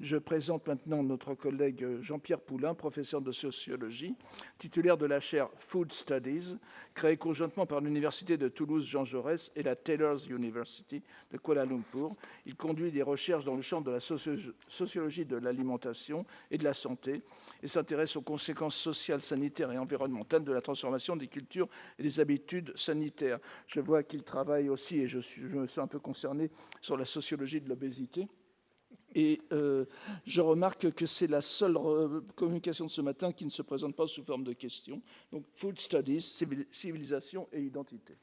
Je présente maintenant notre collègue Jean-Pierre Poulain, professeur de sociologie, titulaire de la chaire Food Studies, créée conjointement par l'Université de Toulouse Jean Jaurès et la Taylor's University de Kuala Lumpur. Il conduit des recherches dans le champ de la sociologie de l'alimentation et de la santé et s'intéresse aux conséquences sociales, sanitaires et environnementales de la transformation des cultures et des habitudes sanitaires. Je vois qu'il travaille aussi, et je me sens un peu concerné, sur la sociologie de l'obésité. Et je remarque que c'est la seule communication de ce matin qui ne se présente pas sous forme de questions. Donc, Food Studies, civilisation et identité.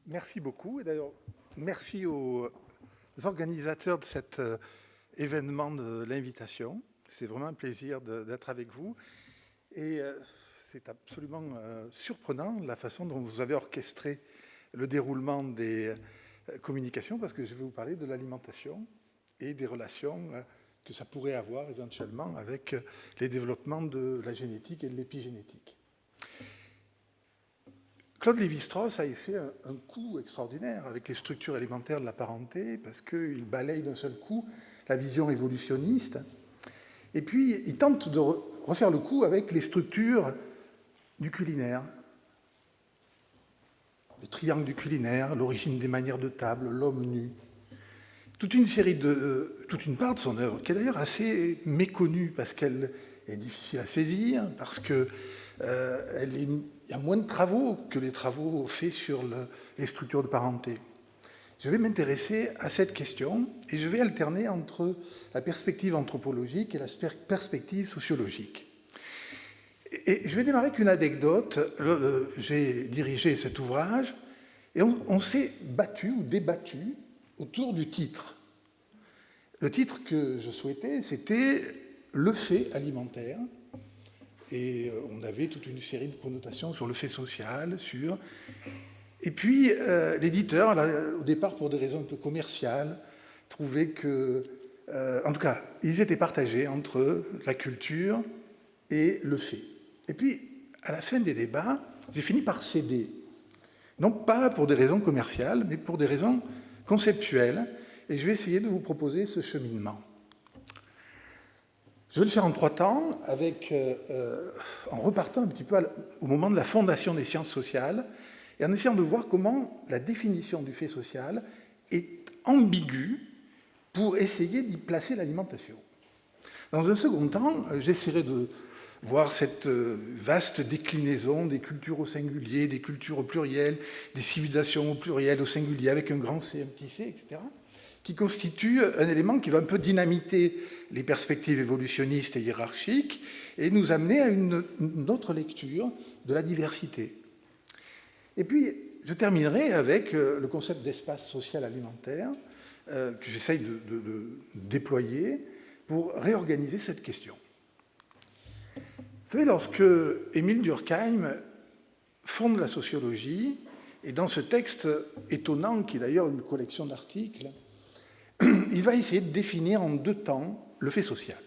Merci beaucoup. Et d'ailleurs, merci aux organisateurs de cet événement de l'invitation. C'est vraiment un plaisir d'être avec vous. Et c'est absolument surprenant la façon dont vous avez orchestré le déroulement des communications, parce que je vais vous parler de l'alimentation et des relations que ça pourrait avoir éventuellement avec les développements de la génétique et de l'épigénétique. Claude Lévi-Strauss a fait un coup extraordinaire avec les structures élémentaires de la parenté, parce qu'il balaye d'un seul coup la vision évolutionniste, et puis il tente de refaire le coup avec les structures du culinaire. Le triangle du culinaire, l'origine des manières de table, l'homme nu. Toute une part de son œuvre, qui est d'ailleurs assez méconnue, parce qu'elle est difficile à saisir, parce qu'il y a moins de travaux que les travaux faits sur les structures de parenté. Je vais m'intéresser à cette question, et je vais alterner entre la perspective anthropologique et la perspective sociologique. Et je vais démarrer avec une anecdote. J'ai dirigé cet ouvrage et on s'est battu ou débattu autour du titre. Le titre que je souhaitais, c'était « Le fait alimentaire ». Et on avait toute une série de connotations sur le fait social, sur... Et puis, l'éditeur, au départ, pour des raisons un peu commerciales, trouvait que... en tout cas, ils étaient partagés entre la culture et le fait. Et puis, à la fin des débats, j'ai fini par céder. Non pas pour des raisons commerciales, mais pour des raisons conceptuelles. Et je vais essayer de vous proposer ce cheminement. Je vais le faire en 3 temps, en repartant un petit peu au moment de la fondation des sciences sociales, et en essayant de voir comment la définition du fait social est ambiguë pour essayer d'y placer l'alimentation. Dans un second temps, j'essaierai de voir cette vaste déclinaison des cultures au singulier, des cultures au pluriel, des civilisations au pluriel, au singulier, avec un grand C, un petit c, etc., qui constitue un élément qui va un peu dynamiter les perspectives évolutionnistes et hiérarchiques et nous amener à une autre lecture de la diversité. Et puis, je terminerai avec le concept d'espace social alimentaire que j'essaye de déployer pour réorganiser cette question. Vous savez, lorsque Émile Durkheim fonde la sociologie, et dans ce texte étonnant, qui est d'ailleurs une collection d'articles, il va essayer de définir en 2 temps le fait social.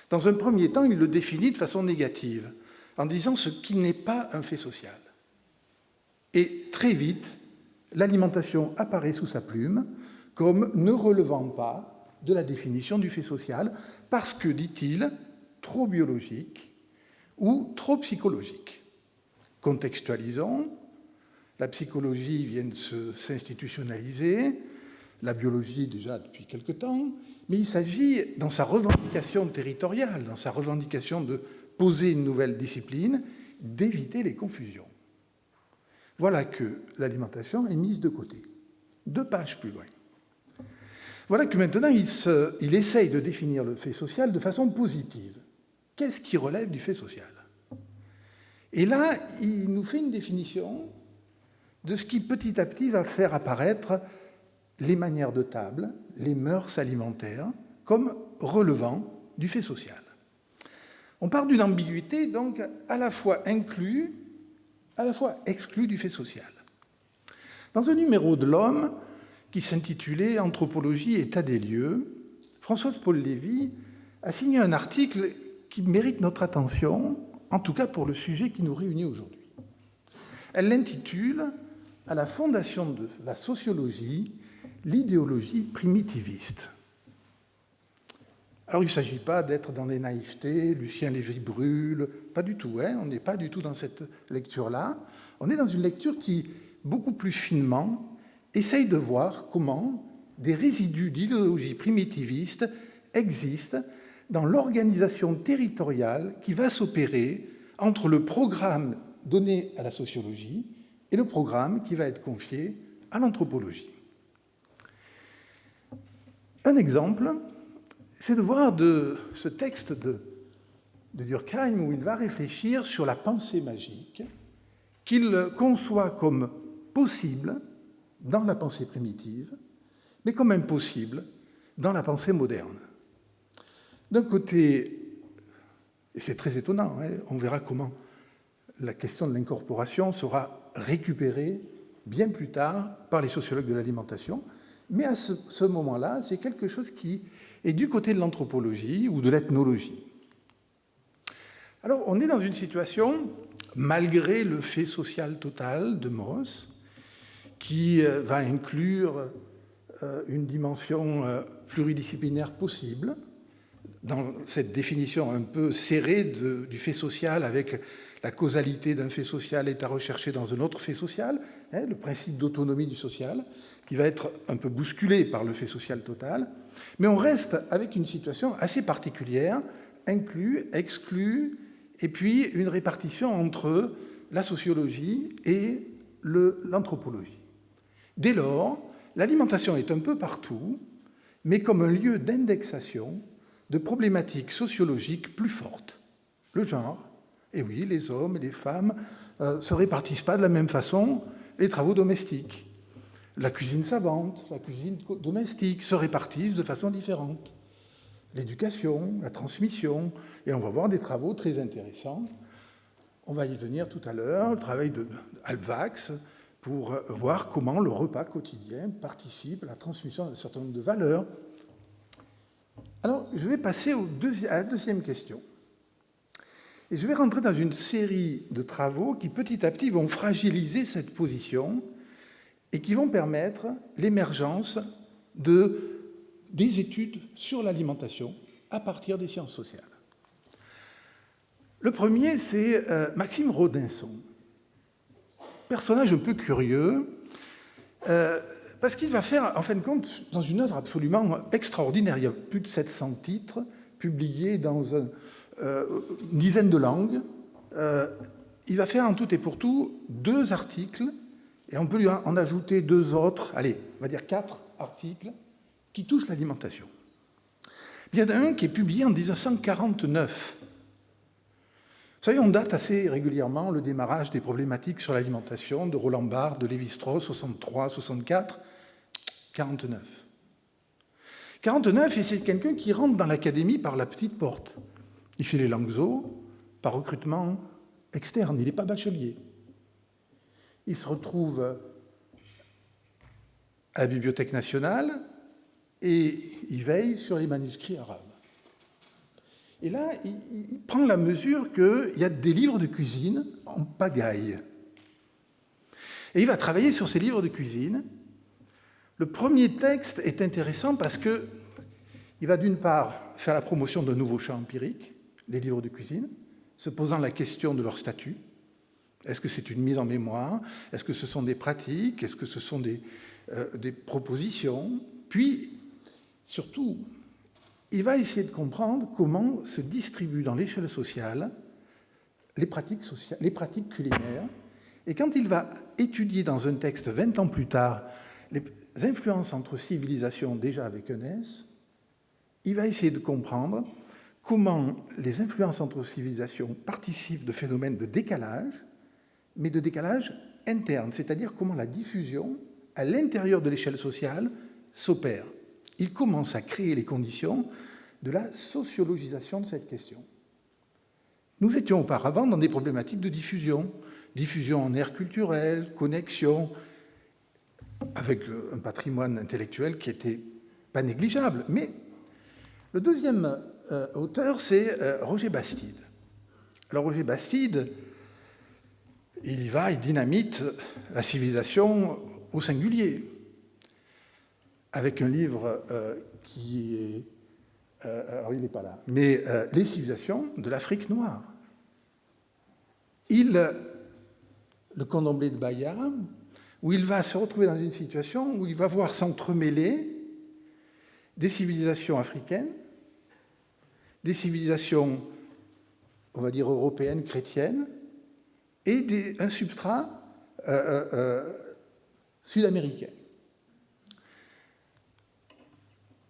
Dans un premier temps, il le définit de façon négative, en disant ce qui n'est pas un fait social. Et très vite, l'alimentation apparaît sous sa plume comme ne relevant pas de la définition du fait social, parce que, dit-il, trop biologique ou trop psychologique. Contextualisons, la psychologie vient de s'institutionnaliser, la biologie déjà depuis quelque temps, mais il s'agit, dans sa revendication territoriale, dans sa revendication de poser une nouvelle discipline, d'éviter les confusions. Voilà que l'alimentation est mise de côté. 2 pages plus loin. Voilà que maintenant il essaye de définir le fait social de façon positive. Qu'est-ce qui relève du fait social? Et là, il nous fait une définition de ce qui petit à petit va faire apparaître les manières de table, les mœurs alimentaires, comme relevant du fait social. On part d'une ambiguïté, donc, à la fois inclus, à la fois exclu du fait social. Dans un numéro de l'Homme, qui s'intitulait « Anthropologie, état des lieux », Françoise Paul Lévy a signé un article qui mérite notre attention, en tout cas pour le sujet qui nous réunit aujourd'hui. Elle l'intitule à la fondation de la sociologie l'idéologie primitiviste. Alors il ne s'agit pas d'être dans des naïvetés, Lucien Lévy-Bruhl, pas du tout, hein, on n'est pas du tout dans cette lecture-là. On est dans une lecture qui, beaucoup plus finement, essaye de voir comment des résidus d'idéologie primitiviste existent dans l'organisation territoriale qui va s'opérer entre le programme donné à la sociologie et le programme qui va être confié à l'anthropologie. Un exemple, c'est de voir de ce texte de Durkheim où il va réfléchir sur la pensée magique qu'il conçoit comme possible dans la pensée primitive, mais comme impossible dans la pensée moderne. D'un côté, et c'est très étonnant, hein, on verra comment la question de l'incorporation sera récupérée bien plus tard par les sociologues de l'alimentation, mais à ce moment-là, c'est quelque chose qui est du côté de l'anthropologie ou de l'ethnologie. Alors, on est dans une situation, malgré le fait social total de Mauss, qui va inclure une dimension pluridisciplinaire possible, dans cette définition un peu serrée du fait social, avec la causalité d'un fait social est à rechercher dans un autre fait social, hein, le principe d'autonomie du social, qui va être un peu bousculé par le fait social total. Mais on reste avec une situation assez particulière, inclus, exclu, et puis une répartition entre la sociologie et l'anthropologie. Dès lors, l'alimentation est un peu partout, mais comme un lieu d'indexation de problématiques sociologiques plus fortes. Le genre, et oui, les hommes et les femmes ne se répartissent pas de la même façon les travaux domestiques. La cuisine savante, la cuisine domestique se répartissent de façon différente. L'éducation, la transmission, et on va voir des travaux très intéressants. On va y venir tout à l'heure, le travail d'Alpwax, pour voir comment le repas quotidien participe à la transmission d'un certain nombre de valeurs. Alors, je vais passer à la deuxième question. Et je vais rentrer dans une série de travaux qui, petit à petit, vont fragiliser cette position et qui vont permettre l'émergence des études sur l'alimentation à partir des sciences sociales. Le premier, c'est Maxime Rodinson. Personnage un peu curieux, parce qu'il va faire, en fin de compte, dans une œuvre absolument extraordinaire. Il y a plus de 700 titres publiés dans une dizaine de langues. Il va faire en tout et pour tout 2 articles, et on peut lui en ajouter 2 autres, allez, on va dire 4 articles, qui touchent l'alimentation. Il y en a un qui est publié en 1949. Vous savez, on date assez régulièrement le démarrage des problématiques sur l'alimentation de Roland Barthes, de Lévi-Strauss, 63, 64, 49. 49, et c'est quelqu'un qui rentre dans l'académie par la petite porte. Il fait les langues zo par recrutement externe, il n'est pas bachelier. Il se retrouve à la Bibliothèque nationale et il veille sur les manuscrits arabes. Et là, il prend la mesure qu'il y a des livres de cuisine en pagaille. Et il va travailler sur ces livres de cuisine. Le premier texte est intéressant parce qu'il va d'une part faire la promotion d'un nouveau champ empirique, les livres de cuisine, se posant la question de leur statut. Est-ce que c'est une mise en mémoire? Est-ce que ce sont des pratiques? Est-ce que ce sont des propositions? Puis, surtout, il va essayer de comprendre comment se distribuent dans l'échelle sociale les pratiques culinaires. Et quand il va étudier dans un texte 20 ans plus tard les influences entre civilisations déjà avec un S, il va essayer de comprendre comment les influences entre civilisations participent de phénomènes de décalage, mais de décalage interne, c'est-à-dire comment la diffusion à l'intérieur de l'échelle sociale s'opère. Il commence à créer les conditions de la sociologisation de cette question. Nous étions auparavant dans des problématiques de diffusion en aire culturelle, connexion, avec un patrimoine intellectuel qui n'était pas négligeable. Mais le deuxième auteur, c'est Roger Bastide. Alors Roger Bastide, il y va, il dynamite la civilisation au singulier, avec un livre qui est... alors, il n'est pas là, mais Les civilisations de l'Afrique noire. Le Condorcet de Bayard, où il va se retrouver dans une situation où il va voir s'entremêler des civilisations africaines, des civilisations, on va dire, européennes, chrétiennes, et un substrat sud-américain.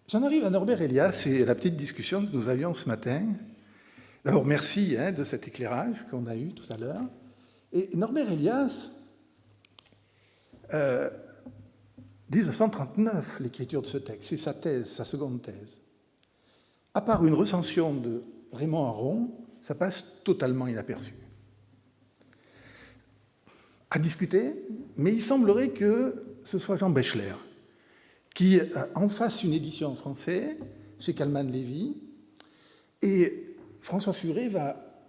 J'en arrive à Norbert Elias et la petite discussion que nous avions ce matin. D'abord, merci de cet éclairage qu'on a eu tout à l'heure. Et Norbert Elias, 1939, l'écriture de ce texte, c'est sa thèse, sa seconde thèse. À part une recension de Raymond Aron, ça passe totalement inaperçu. À discuter, mais il semblerait que ce soit Jean Bechler qui en fasse une édition en français chez Calman Lévy, et François Furet va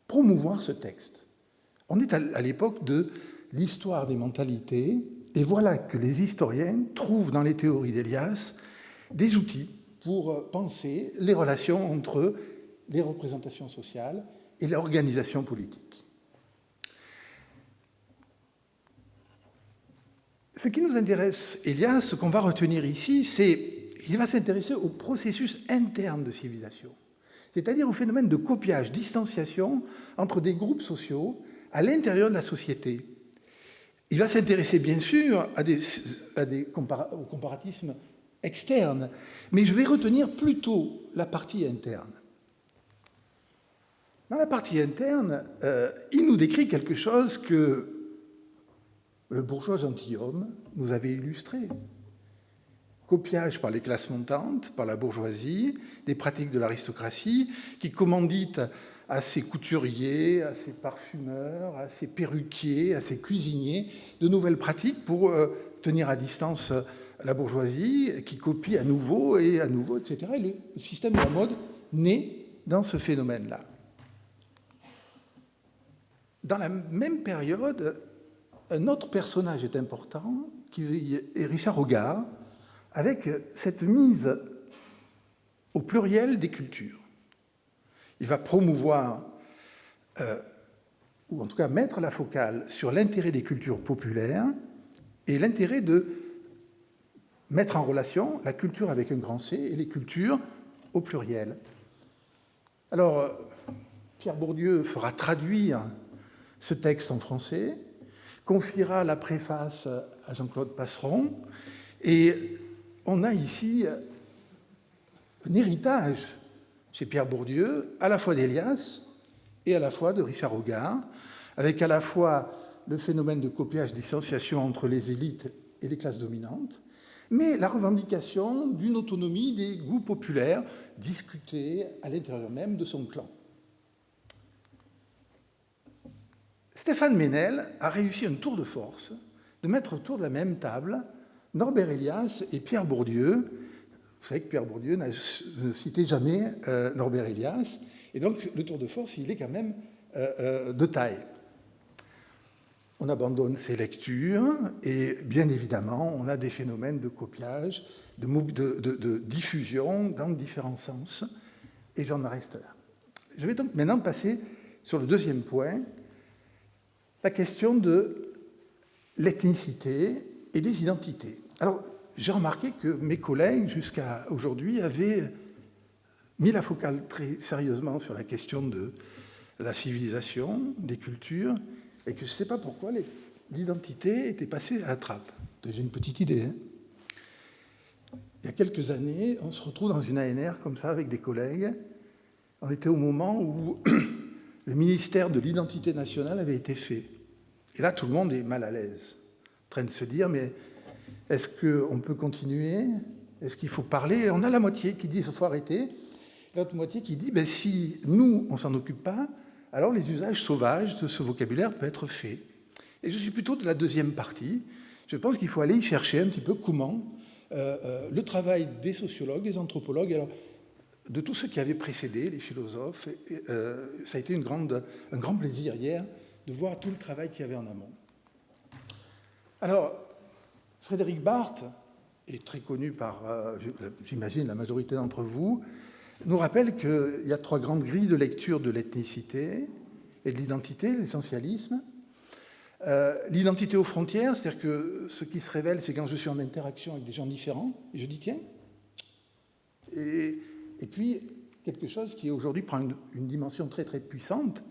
promouvoir ce texte. On est à l'époque de l'histoire des mentalités, et voilà que les historiens trouvent dans les théories d'Elias des outils pour penser les relations entre les représentations sociales et l'organisation politique. Ce qui nous intéresse, Elias, ce qu'on va retenir ici, c'est qu'il va s'intéresser au processus interne de civilisation, c'est-à-dire au phénomène de copiage, distanciation entre des groupes sociaux à l'intérieur de la société. Il va s'intéresser bien sûr au comparatisme externe, mais je vais retenir plutôt la partie interne. Dans la partie interne, il nous décrit quelque chose que le bourgeois gentilhomme nous avait illustré. Copiage par les classes montantes, par la bourgeoisie, des pratiques de l'aristocratie qui commanditent à ses couturiers, à ses parfumeurs, à ses perruquiers, à ses cuisiniers, de nouvelles pratiques pour tenir à distance la bourgeoisie, qui copie à nouveau, etc. Et le système de la mode naît dans ce phénomène-là. Dans la même période, un autre personnage est important, qui est Richard Hogarth, avec cette mise au pluriel des cultures. Il va promouvoir, ou en tout cas mettre la focale sur l'intérêt des cultures populaires et l'intérêt de mettre en relation la culture avec un grand C et les cultures au pluriel. Alors, Pierre Bourdieu fera traduire ce texte en français, confiera la préface à Jean-Claude Passeron, et on a ici un héritage chez Pierre Bourdieu, à la fois d'Elias et à la fois de Richard Hogarth, avec à la fois le phénomène de copiage, distanciation entre les élites et les classes dominantes, mais la revendication d'une autonomie des goûts populaires discutés à l'intérieur même de son clan. Stéphane Meynell a réussi un tour de force de mettre autour de la même table Norbert Elias et Pierre Bourdieu. Vous savez que Pierre Bourdieu ne citait jamais Norbert Elias, et donc le tour de force, il est quand même de taille. On abandonne ses lectures, et bien évidemment, on a des phénomènes de copiage, de diffusion dans différents sens, et j'en reste là. Je vais donc maintenant passer sur le deuxième point, la question de l'ethnicité et des identités. Alors, j'ai remarqué que mes collègues, jusqu'à aujourd'hui, avaient mis la focale très sérieusement sur la question de la civilisation, des cultures, et que je ne sais pas pourquoi l'identité était passée à la trappe. J'ai une petite idée. Il y a quelques années, on se retrouve dans une ANR comme ça avec des collègues. On était au moment où le ministère de l'identité nationale avait été fait. Et là, tout le monde est mal à l'aise, en train de se dire, mais est-ce qu'on peut continuer? Est-ce qu'il faut parler? Et on a la moitié qui dit, il faut arrêter. L'autre moitié qui dit, si nous, on ne s'en occupe pas, alors les usages sauvages de ce vocabulaire peuvent être faits. Et je suis plutôt de la deuxième partie. Je pense qu'il faut aller y chercher un petit peu comment le travail des sociologues, des anthropologues, alors, de tous ceux qui avaient précédé, les philosophes, ça a été un grand plaisir hier de voir tout le travail qu'il y avait en amont. Alors, Frédéric Barthes, est très connu par, j'imagine, la majorité d'entre vous, nous rappelle qu'il y a 3 grandes grilles de lecture de l'ethnicité et de l'identité, l'essentialisme. L'identité aux frontières, c'est-à-dire que ce qui se révèle, c'est quand je suis en interaction avec des gens différents, et je dis tiens. Et puis, quelque chose qui aujourd'hui prend une dimension très très puissante,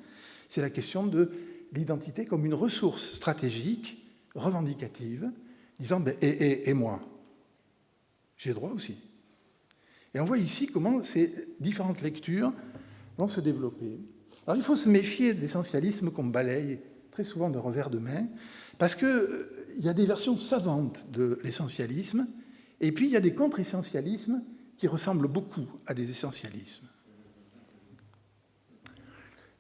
c'est la question de l'identité comme une ressource stratégique, revendicative, disant ben, et moi, j'ai droit aussi. Et on voit ici comment ces différentes lectures vont se développer. Alors il faut se méfier de l'essentialisme qu'on balaye très souvent de revers de main, parce qu'il y a des versions savantes de l'essentialisme, et puis il y a des contre-essentialismes qui ressemblent beaucoup à des essentialismes.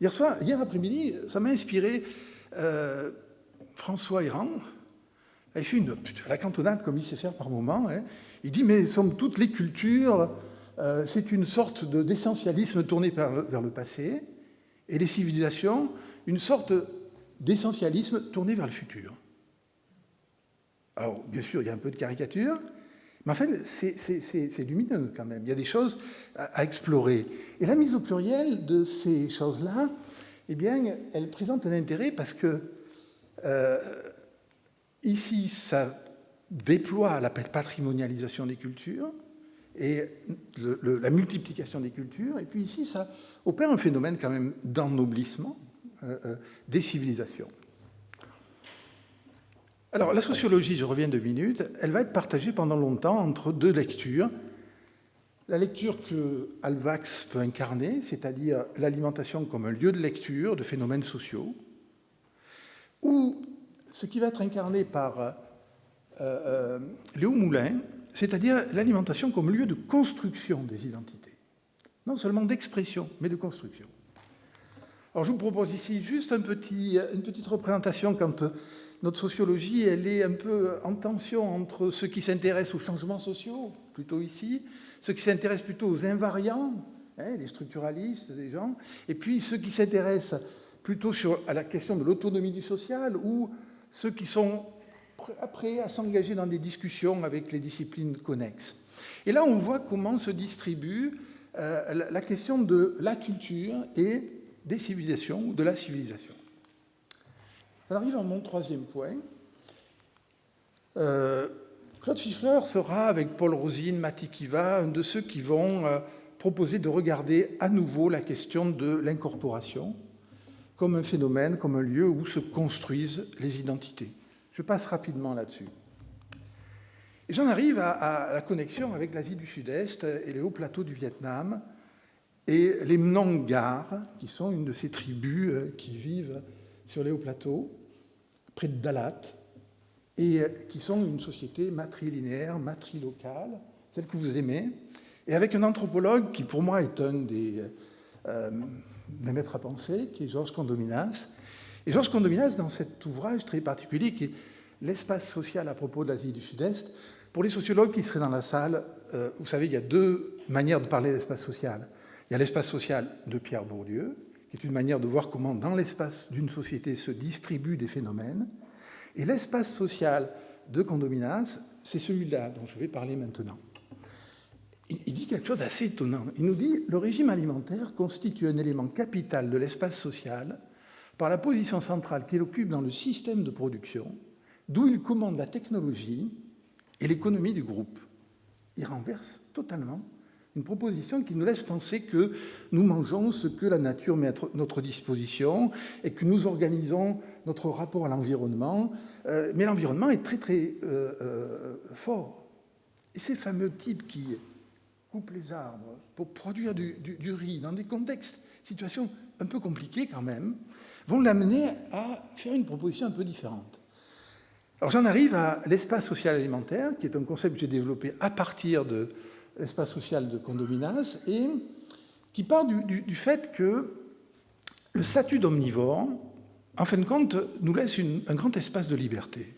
Hier après-midi, ça m'a inspiré François Héran. Il fait la cantonade comme il sait faire par moment. Hein. Il dit, mais somme toute, les cultures, c'est une sorte d'essentialisme tourné vers le passé, et les civilisations, une sorte d'essentialisme tourné vers le futur. Alors, bien sûr, il y a un peu de caricature, mais enfin, c'est lumineux quand même. Il y a des choses à explorer. Et la mise au pluriel de ces choses-là, eh bien, elle présente un intérêt parce que ici, ça déploie la patrimonialisation des cultures et la multiplication des cultures. Et puis ici, ça opère un phénomène quand même d'ennoblissement des civilisations. Alors, la sociologie, je reviens 2 minutes, elle va être partagée pendant longtemps entre 2 lectures. La lecture que Alvax peut incarner, c'est-à-dire l'alimentation comme un lieu de lecture de phénomènes sociaux, ou ce qui va être incarné par Léo Moulin, c'est-à-dire l'alimentation comme lieu de construction des identités. Non seulement d'expression, mais de construction. Alors je vous propose ici juste une petite représentation quand notre sociologie, elle est un peu en tension entre ceux qui s'intéressent aux changements sociaux, plutôt ici, ceux qui s'intéressent plutôt aux invariants, hein, les structuralistes, des gens, et puis ceux qui s'intéressent plutôt à la question de l'autonomie du social, ou ceux qui sont prêts à s'engager dans des discussions avec les disciplines connexes. Et là, on voit comment se distribue la question de la culture et des civilisations, ou de la civilisation. On arrive à mon 3e point. Claude Fischler sera, avec Paul Rosine, Matti Kiva, un de ceux qui vont proposer de regarder à nouveau la question de l'incorporation comme un phénomène, comme un lieu où se construisent les identités. Je passe rapidement là-dessus. Et j'en arrive à la connexion avec l'Asie du Sud-Est et les hauts plateaux du Vietnam et les Mnongar, qui sont une de ces tribus qui vivent sur les hauts plateaux, près de Dalat, et qui sont une société matrilinéaire, matrilocale, celle que vous aimez, et avec un anthropologue qui, pour moi, est un des maîtres à penser, qui est Georges Condominas. Et Georges Condominas, dans cet ouvrage très particulier, qui est l'espace social à propos de l'Asie du Sud-Est, pour les sociologues qui seraient dans la salle, vous savez, il y a 2 manières de parler d'espace social. Il y a l'espace social de Pierre Bourdieu, qui est une manière de voir comment, dans l'espace d'une société, se distribuent des phénomènes. Et l'espace social de Condominas, c'est celui-là dont je vais parler maintenant. Il dit quelque chose d'assez étonnant. Il nous dit « Le régime alimentaire constitue un élément capital de l'espace social par la position centrale qu'il occupe dans le système de production, d'où il commande la technologie et l'économie du groupe. » Il renverse totalement une proposition qui nous laisse penser que nous mangeons ce que la nature met à notre disposition et que nous organisons notre rapport à l'environnement. Mais l'environnement est très, très fort. Et ces fameux types qui coupent les arbres pour produire du riz dans des contextes, situations un peu compliquées quand même, vont l'amener à faire une proposition un peu différente. Alors j'en arrive à l'espace social alimentaire, qui est un concept que j'ai développé à partir de l'espace social de Condominas, et qui part du fait que le statut d'omnivore, en fin de compte, nous laisse un grand espace de liberté.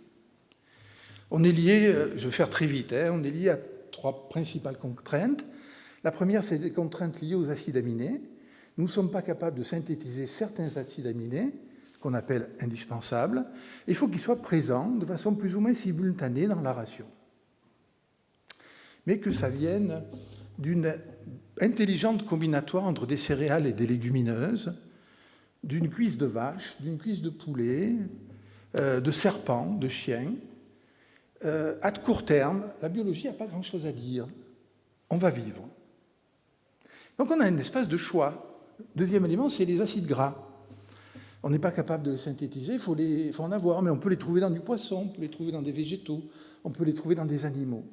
On est lié, je vais faire très vite, on est lié à 3 principales contraintes. La première, c'est des contraintes liées aux acides aminés. Nous ne sommes pas capables de synthétiser certains acides aminés, qu'on appelle indispensable, il faut qu'il soit présent de façon plus ou moins simultanée dans la ration. Mais que ça vienne d'une intelligente combinatoire entre des céréales et des légumineuses, d'une cuisse de vache, d'une cuisse de poulet, de serpents, de chiens. À court terme, la biologie n'a pas grand-chose à dire. On va vivre. Donc on a un espace de choix. Deuxième élément, c'est les acides gras. On n'est pas capable de les synthétiser, il faut en avoir, mais on peut les trouver dans du poisson, on peut les trouver dans des végétaux, on peut les trouver dans des animaux.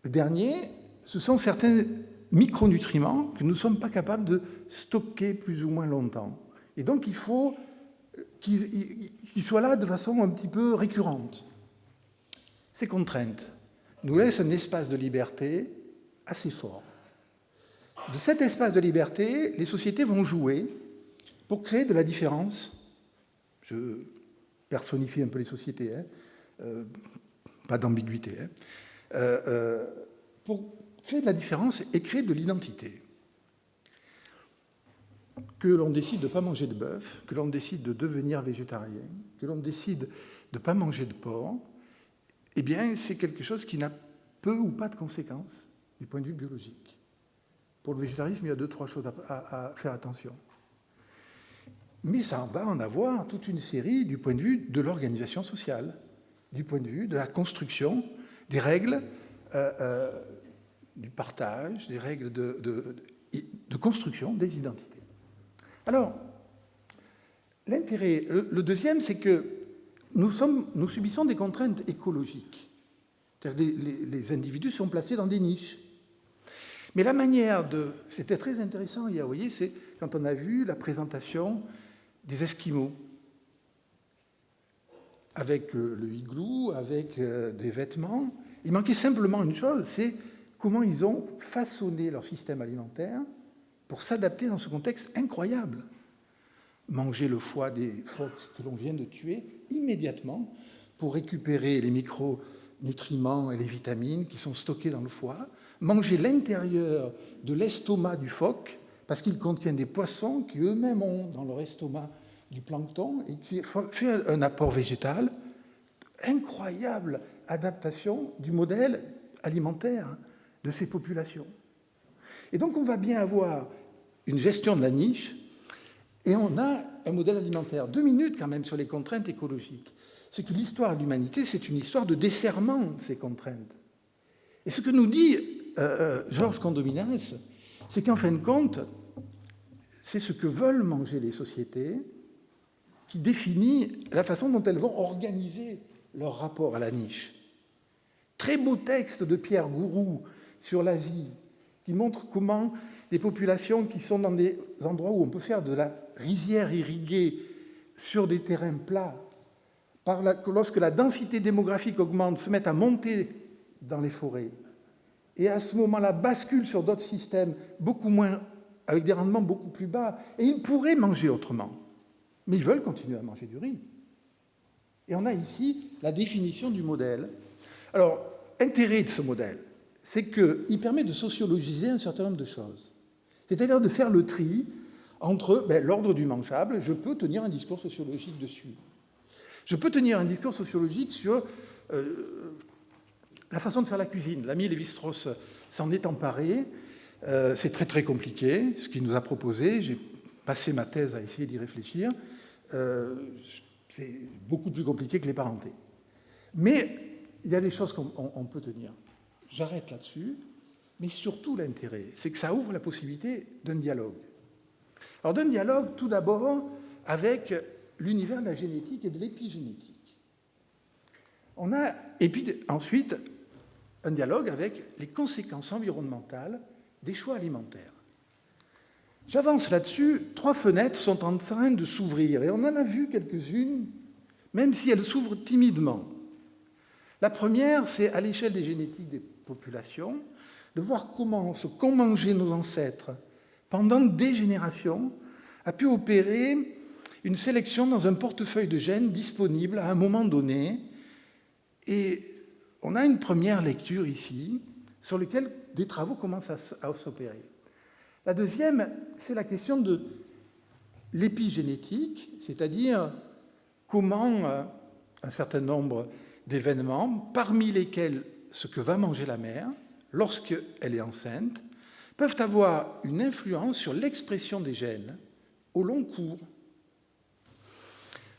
Le dernier, ce sont certains micronutriments que nous ne sommes pas capables de stocker plus ou moins longtemps. Et donc il faut qu'ils soient là de façon un petit peu récurrente. Ces contraintes nous laissent un espace de liberté assez fort. De cet espace de liberté, les sociétés vont jouer pour créer de la différence. Je personnifie un peu les sociétés, pas d'ambiguïté. Pour créer de la différence et créer de l'identité. Que l'on décide de ne pas manger de bœuf, que l'on décide de devenir végétarien, que l'on décide de ne pas manger de porc, eh bien, c'est quelque chose qui n'a peu ou pas de conséquences du point de vue biologique. Pour le végétarisme, il y a 2-3 choses à faire attention. Mais ça va en avoir toute une série du point de vue de l'organisation sociale, du point de vue de la construction des règles du partage, des règles de construction des identités. Alors, l'intérêt, le deuxième, c'est que nous subissons des contraintes écologiques. Les individus sont placés dans des niches. Mais la manière de... C'était très intéressant hier, vous voyez, c'est quand on a vu la présentation des Esquimaux, avec le igloo, avec des vêtements. Il manquait simplement une chose, c'est comment ils ont façonné leur système alimentaire pour s'adapter dans ce contexte incroyable. Manger le foie des phoques que l'on vient de tuer immédiatement pour récupérer les micronutriments et les vitamines qui sont stockés dans le foie, manger l'intérieur de l'estomac du phoque parce qu'il contient des poissons qui eux-mêmes ont dans leur estomac du plancton et qui fait un apport végétal. Incroyable adaptation du modèle alimentaire de ces populations. Et donc on va bien avoir une gestion de la niche et on a un modèle alimentaire. 2 minutes quand même sur les contraintes écologiques. C'est que l'histoire de l'humanité, c'est une histoire de desserrement de ces contraintes. Et ce que nous dit Georges Condominas, c'est qu'en fin de compte, c'est ce que veulent manger les sociétés qui définit la façon dont elles vont organiser leur rapport à la niche. Très beau texte de Pierre Gourou sur l'Asie, qui montre comment les populations qui sont dans des endroits où on peut faire de la rizière irriguée sur des terrains plats, lorsque la densité démographique augmente, se mettent à monter dans les forêts, et à ce moment-là basculent sur d'autres systèmes beaucoup moins, avec des rendements beaucoup plus bas, et ils pourraient manger autrement. Mais ils veulent continuer à manger du riz. Et on a ici la définition du modèle. Alors, l'intérêt de ce modèle, c'est qu'il permet de sociologiser un certain nombre de choses. C'est-à-dire de faire le tri entre l'ordre du mangeable, je peux tenir un discours sociologique dessus. Je peux tenir un discours sociologique sur la façon de faire la cuisine. L'ami Lévi-Strauss s'en est emparé. C'est très très compliqué, ce qu'il nous a proposé. J'ai passé ma thèse à essayer d'y réfléchir. C'est beaucoup plus compliqué que les parentés. Mais il y a des choses qu'on peut tenir. J'arrête là-dessus, mais surtout l'intérêt, c'est que ça ouvre la possibilité d'un dialogue. Alors d'un dialogue, tout d'abord, avec l'univers de la génétique et de l'épigénétique. Et puis ensuite, un dialogue avec les conséquences environnementales des choix alimentaires. J'avance là-dessus, 3 fenêtres sont en train de s'ouvrir, et on en a vu quelques-unes, même si elles s'ouvrent timidement. La première, c'est à l'échelle des génétiques des populations, de voir comment ce qu'ont mangé nos ancêtres pendant des générations a pu opérer une sélection dans un portefeuille de gènes disponible à un moment donné. Et on a une première lecture ici, sur laquelle des travaux commencent à s'opérer. La deuxième, c'est la question de l'épigénétique, c'est-à-dire comment un certain nombre d'événements, parmi lesquels ce que va manger la mère lorsqu'elle est enceinte, peuvent avoir une influence sur l'expression des gènes au long cours.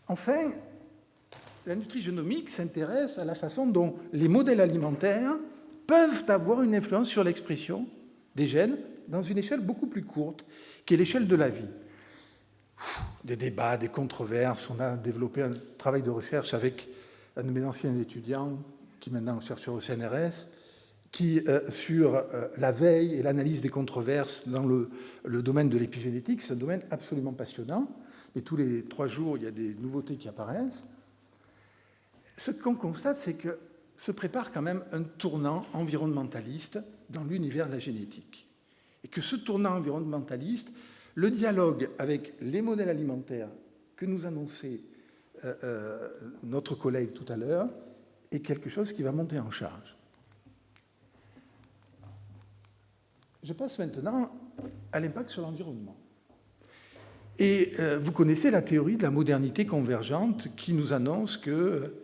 Enfin, la nutrigénomique s'intéresse à la façon dont les modèles alimentaires peuvent avoir une influence sur l'expression des gènes dans une échelle beaucoup plus courte, qui est l'échelle de la vie. Des débats, des controverses. On a développé un travail de recherche avec un de mes anciens étudiants, qui maintenant est chercheur au CNRS, qui, sur la veille et l'analyse des controverses dans le domaine de l'épigénétique, c'est un domaine absolument passionnant, mais tous les 3 jours, il y a des nouveautés qui apparaissent. Ce qu'on constate, c'est que se prépare quand même un tournant environnementaliste dans l'univers de la génétique. Et que ce tournant environnementaliste, le dialogue avec les modèles alimentaires que nous annonçait notre collègue tout à l'heure, est quelque chose qui va monter en charge. Je passe maintenant à l'impact sur l'environnement. Et vous connaissez la théorie de la modernité convergente qui nous annonce que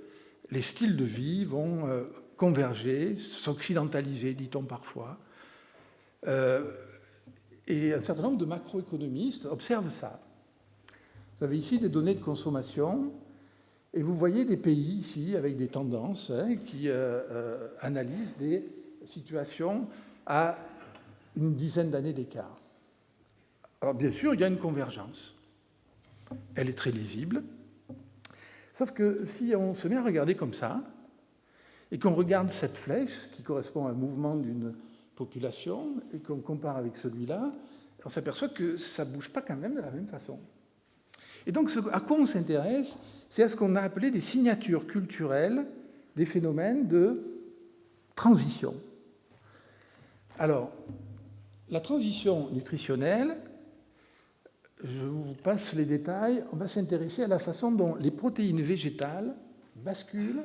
les styles de vie vont converger, s'occidentaliser, dit-on parfois. Et un certain nombre de macroéconomistes observent ça. Vous avez ici des données de consommation, et vous voyez des pays ici avec des tendances qui analysent des situations à une dizaine d'années d'écart. Alors bien sûr, il y a une convergence. Elle est très lisible. Sauf que si on se met à regarder comme ça, et qu'on regarde cette flèche qui correspond à un mouvement d'une population, et qu'on compare avec celui-là, on s'aperçoit que ça ne bouge pas quand même de la même façon. Et donc, à quoi on s'intéresse, c'est à ce qu'on a appelé des signatures culturelles des phénomènes de transition. Alors, la transition nutritionnelle, je vous passe les détails, on va s'intéresser à la façon dont les protéines végétales basculent,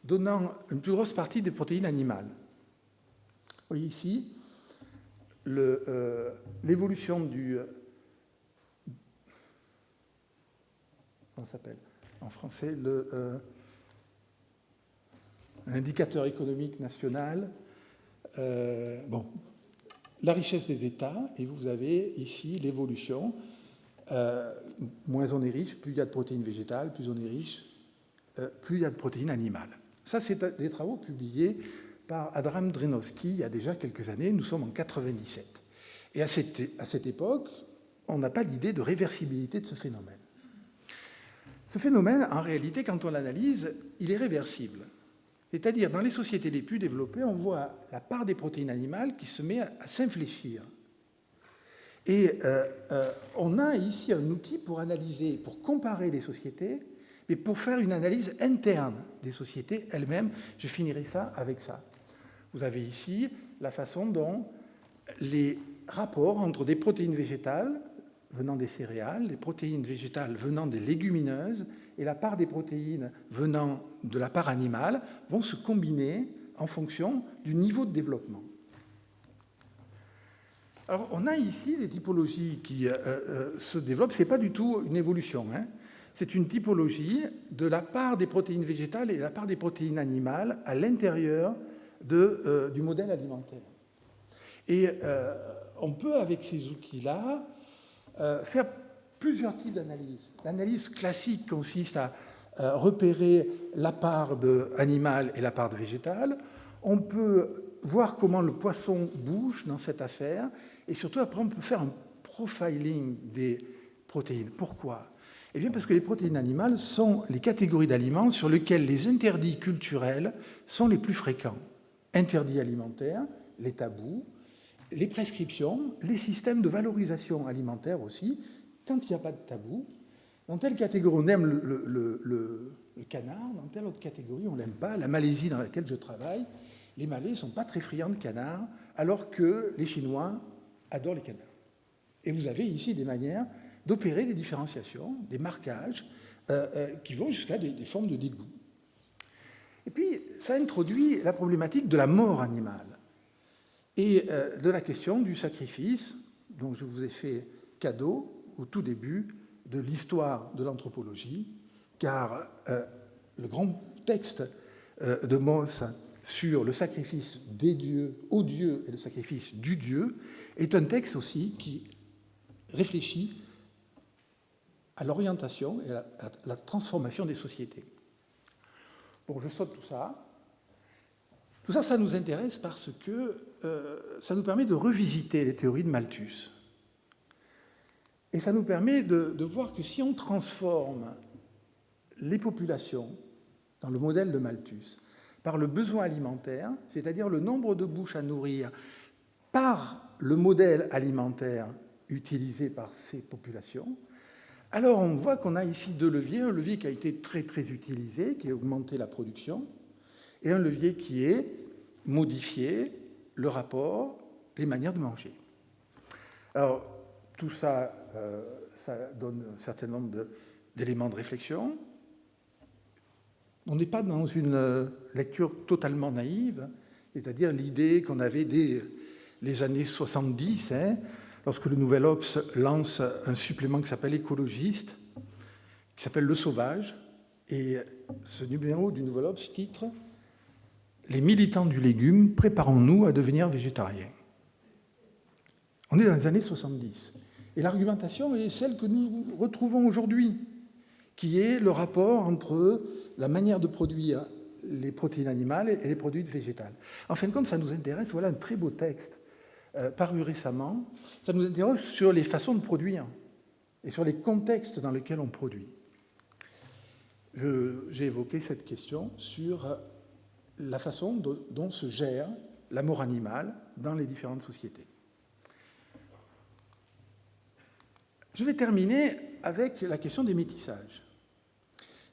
donnant une plus grosse partie des protéines animales. Vous voyez ici l'évolution du... Comment ça s'appelle en français l'indicateur économique national. La richesse des États, et vous avez ici l'évolution. Moins on est riche, plus il y a de protéines végétales, plus on est riche, plus il y a de protéines animales. Ça, c'est des travaux publiés par Adam Drenowski il y a déjà quelques années. Nous sommes en 1997. Et à cette époque, on n'a pas l'idée de réversibilité de ce phénomène. Ce phénomène, en réalité, quand on l'analyse, il est réversible. C'est-à-dire, dans les sociétés les plus développées, on voit la part des protéines animales qui se met à s'infléchir. Et on a ici un outil pour analyser, pour comparer les sociétés, mais pour faire une analyse interne des sociétés elles-mêmes. Je finirai ça avec ça. Vous avez ici la façon dont les rapports entre des protéines végétales venant des céréales, les protéines végétales venant des légumineuses et la part des protéines venant de la part animale vont se combiner en fonction du niveau de développement. Alors, on a ici des typologies qui se développent. Ce n'est pas du tout une évolution. C'est une typologie de la part des protéines végétales et de la part des protéines animales à l'intérieur du modèle alimentaire. Et on peut, avec ces outils-là, faire plusieurs types d'analyses. L'analyse classique consiste à repérer la part animale et la part végétale. On peut voir comment le poisson bouge dans cette affaire. Et surtout, après, on peut faire un profiling des protéines. Pourquoi ? Eh bien, parce que les protéines animales sont les catégories d'aliments sur lesquels les interdits culturels sont les plus fréquents. Interdits alimentaires, les tabous, les prescriptions, les systèmes de valorisation alimentaire aussi. Quand il n'y a pas de tabou, dans telle catégorie, on aime le canard, dans telle autre catégorie, on ne l'aime pas. La Malaisie dans laquelle je travaille, les Malais ne sont pas très friands de canard, alors que les Chinois adorent les canards. Et vous avez ici des manières d'opérer des différenciations, des marquages, qui vont jusqu'à des formes de dégoût. Et puis, ça introduit la problématique de la mort animale et de la question du sacrifice, dont je vous ai fait cadeau au tout début de l'histoire de l'anthropologie, car le grand texte de Mauss sur le sacrifice des dieux aux dieux et le sacrifice du Dieu est un texte aussi qui réfléchit à l'orientation et à la transformation des sociétés. Bon, je saute tout ça. Tout ça, ça nous intéresse parce que ça nous permet de revisiter les théories de Malthus. Et ça nous permet de voir que si on transforme les populations dans le modèle de Malthus par le besoin alimentaire, c'est-à-dire le nombre de bouches à nourrir par le modèle alimentaire utilisé par ces populations, alors on voit qu'on a ici deux leviers, un levier qui a été très très utilisé, qui est augmenter la production, et un levier qui est modifier le rapport, les manières de manger. Alors, tout ça, ça donne un certain nombre d'éléments de réflexion. On n'est pas dans une lecture totalement naïve, c'est-à-dire l'idée qu'on avait dès les années 70, lorsque le Nouvel Obs lance un supplément qui s'appelle Écologiste, qui s'appelle Le Sauvage, et ce numéro du Nouvel Obs titre « Les militants du légume, préparons-nous à devenir végétariens ». On est dans les années 70. Et l'argumentation est celle que nous retrouvons aujourd'hui, qui est le rapport entre la manière de produire les protéines animales et les produits végétales. En fin de compte, ça nous intéresse. Voilà un très beau texte paru récemment. Ça nous interroge sur les façons de produire et sur les contextes dans lesquels on produit. J'ai évoqué cette question sur la façon dont se gère la mort animale dans les différentes sociétés. Je vais terminer avec la question des métissages.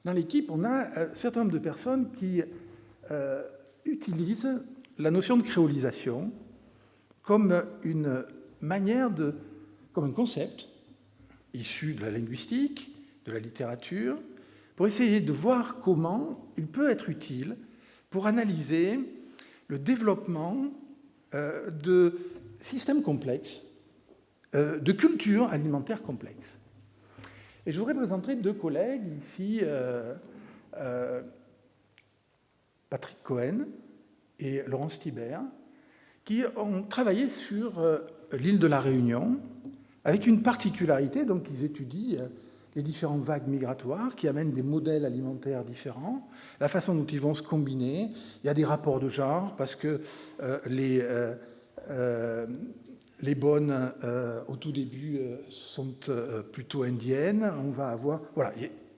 Dans l'équipe, on a un certain nombre de personnes qui utilisent la notion de créolisation comme une manière comme un concept issu de la linguistique, de la littérature, pour essayer de voir comment il peut être utile pour analyser le développement de systèmes complexes, de cultures alimentaires complexes. Et je voudrais présenter deux collègues ici, Patrick Cohen et Laurence Thibert, qui ont travaillé sur l'île de la Réunion, avec une particularité, donc ils étudient les différentes vagues migratoires qui amènent des modèles alimentaires différents, la façon dont ils vont se combiner. Il y a des rapports de genre, parce que les bonnes, au tout début, sont plutôt indiennes. On va avoir... Voilà,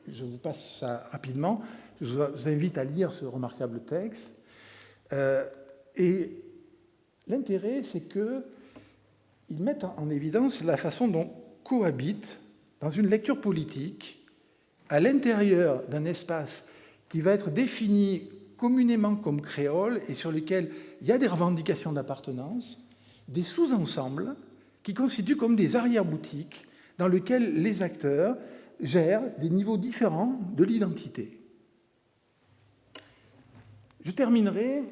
je vous passe ça rapidement. Je vous invite à lire ce remarquable texte. Et l'intérêt, c'est qu'ils mettent en évidence la façon dont cohabitent, dans une lecture politique, à l'intérieur d'un espace qui va être défini communément comme créole et sur lequel il y a des revendications d'appartenance, des sous-ensembles qui constituent comme des arrière-boutiques dans lesquels les acteurs gèrent des niveaux différents de l'identité. Je terminerai.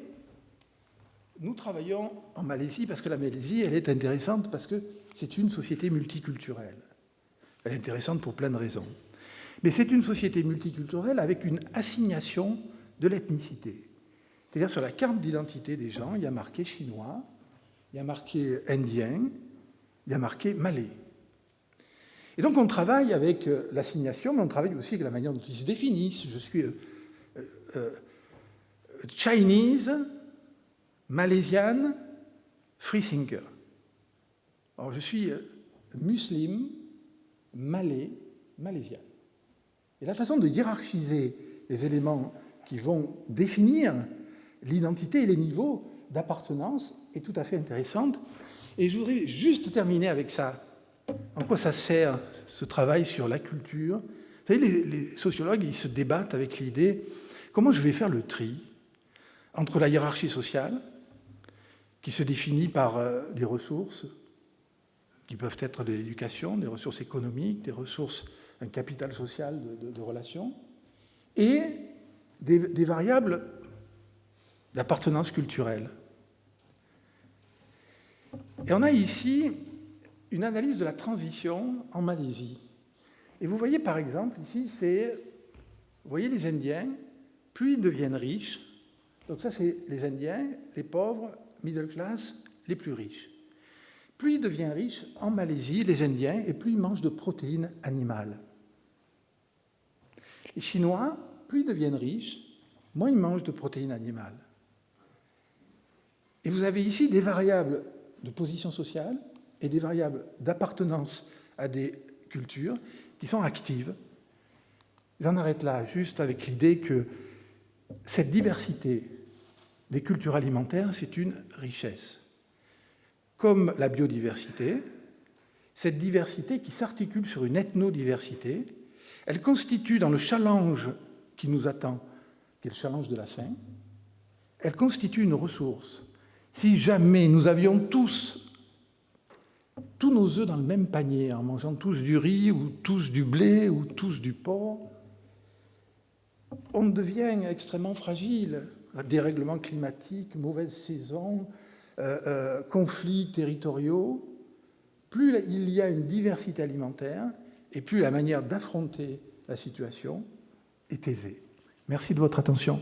Nous travaillons en Malaisie parce que la Malaisie, elle est intéressante parce que c'est une société multiculturelle. Elle est intéressante pour plein de raisons. Mais c'est une société multiculturelle avec une assignation de l'ethnicité. C'est-à-dire sur la carte d'identité des gens, il y a marqué chinois, il y a marqué indien, il y a marqué malais. Et donc on travaille avec l'assignation, mais on travaille aussi avec la manière dont ils se définissent. Je suis Chinese, Malaysian, freethinker. Alors je suis musulman, malais, malaisien. Et la façon de hiérarchiser les éléments qui vont définir l'identité et les niveaux d'appartenance est tout à fait intéressante. Et je voudrais juste terminer avec ça. En quoi ça sert, ce travail sur la culture? Vous savez, les sociologues, ils se débattent avec l'idée, comment je vais faire le tri entre la hiérarchie sociale, qui se définit par des ressources, qui peuvent être de l'éducation, des ressources économiques, des ressources, un capital social de relations, et des variables d'appartenance culturelle. Et on a ici une analyse de la transition en Malaisie. Et vous voyez par exemple, ici, vous voyez les Indiens, plus ils deviennent riches. Donc ça, c'est les Indiens, les pauvres, middle class, les plus riches. Plus ils deviennent riches en Malaisie, les Indiens, et plus ils mangent de protéines animales. Les Chinois, plus ils deviennent riches, moins ils mangent de protéines animales. Et vous avez ici des variables de position sociale et des variables d'appartenance à des cultures qui sont actives. J'en arrête là, juste avec l'idée que cette diversité des cultures alimentaires, c'est une richesse. Comme la biodiversité, cette diversité qui s'articule sur une ethnodiversité, elle constitue dans le challenge qui nous attend, qui est le challenge de la faim, elle constitue une ressource. Si jamais nous avions tous nos œufs dans le même panier, en mangeant tous du riz, ou tous du blé, ou tous du porc, on devient extrêmement fragile. Dérèglements climatiques, mauvaise saison, conflits territoriaux. Plus il y a une diversité alimentaire, et plus la manière d'affronter la situation est aisée. Merci de votre attention.